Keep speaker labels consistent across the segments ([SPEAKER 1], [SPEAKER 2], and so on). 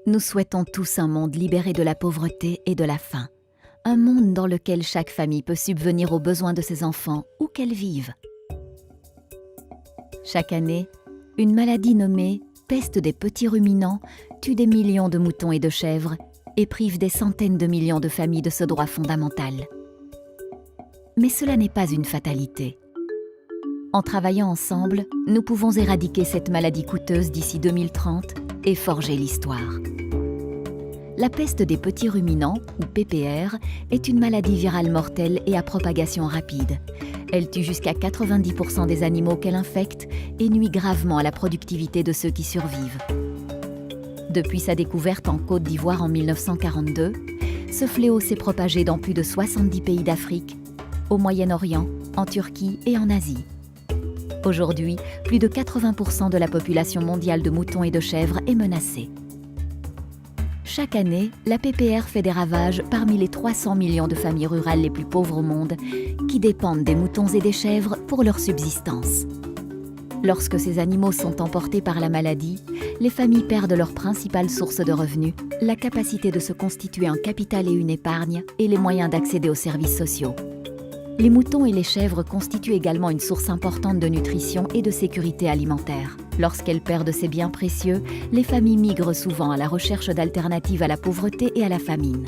[SPEAKER 1] Nous souhaitons tous un monde libéré de la pauvreté et de la faim. Un monde dans lequel chaque famille peut subvenir aux besoins de ses enfants, où qu'elle vive. Chaque année, une maladie nommée peste des petits ruminants tue des millions de moutons et de chèvres et prive des centaines de millions de familles de ce droit fondamental. Mais cela n'est pas une fatalité. En travaillant ensemble, nous pouvons éradiquer cette maladie coûteuse d'ici 2030 et forger l'histoire. La peste des petits ruminants, ou PPR, est une maladie virale mortelle et à propagation rapide. Elle tue jusqu'à 90% des animaux qu'elle infecte et nuit gravement à la productivité de ceux qui survivent. Depuis sa découverte en Côte d'Ivoire en 1942, ce fléau s'est propagé dans plus de 70 pays d'Afrique, au Moyen-Orient, en Turquie et en Asie. Aujourd'hui, plus de 80% de la population mondiale de moutons et de chèvres est menacée. Chaque année, la PPR fait des ravages parmi les 300 millions de familles rurales les plus pauvres au monde qui dépendent des moutons et des chèvres pour leur subsistance. Lorsque ces animaux sont emportés par la maladie, les familles perdent leur principale source de revenus, la capacité de se constituer un capital et une épargne et les moyens d'accéder aux services sociaux. Les moutons et les chèvres constituent également une source importante de nutrition et de sécurité alimentaire. Lorsqu'elles perdent ces biens précieux, les familles migrent souvent à la recherche d'alternatives à la pauvreté et à la famine.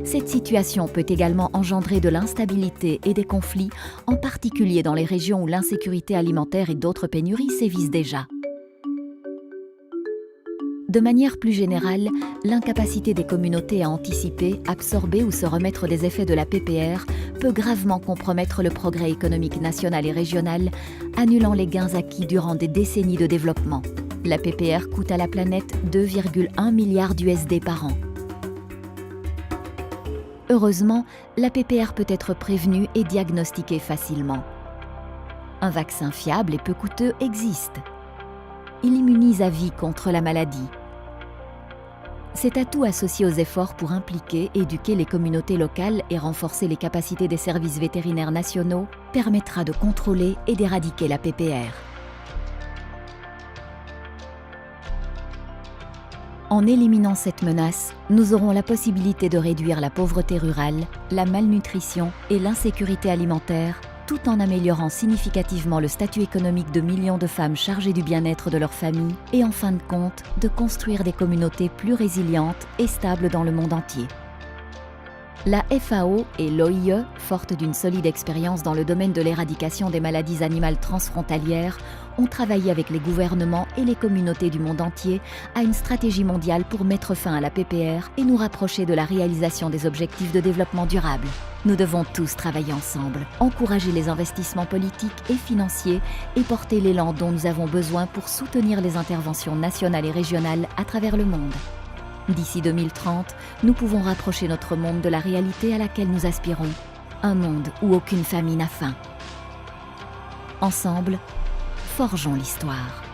[SPEAKER 1] Cette situation peut également engendrer de l'instabilité et des conflits, en particulier dans les régions où l'insécurité alimentaire et d'autres pénuries sévissent déjà. De manière plus générale, l'incapacité des communautés à anticiper, absorber ou se remettre des effets de la PPR peut gravement compromettre le progrès économique national et régional, annulant les gains acquis durant des décennies de développement. La PPR coûte à la planète 2,1 milliards d'USD par an. Heureusement, la PPR peut être prévenue et diagnostiquée facilement. Un vaccin fiable et peu coûteux existe. Il immunise à vie contre la maladie. Cet atout associé aux efforts pour impliquer, éduquer les communautés locales et renforcer les capacités des services vétérinaires nationaux permettra de contrôler et d'éradiquer la PPR. En éliminant cette menace, nous aurons la possibilité de réduire la pauvreté rurale, la malnutrition et l'insécurité alimentaire, tout en améliorant significativement le statut économique de millions de femmes chargées du bien-être de leur famille et en fin de compte, de construire des communautés plus résilientes et stables dans le monde entier. La FAO et l'OIE, fortes d'une solide expérience dans le domaine de l'éradication des maladies animales transfrontalières, ont travaillé avec les gouvernements et les communautés du monde entier à une stratégie mondiale pour mettre fin à la PPR et nous rapprocher de la réalisation des objectifs de développement durable. Nous devons tous travailler ensemble, encourager les investissements politiques et financiers et porter l'élan dont nous avons besoin pour soutenir les interventions nationales et régionales à travers le monde. D'ici 2030, nous pouvons rapprocher notre monde de la réalité à laquelle nous aspirons, un monde où aucune famille n'a faim. Ensemble, forgeons l'histoire.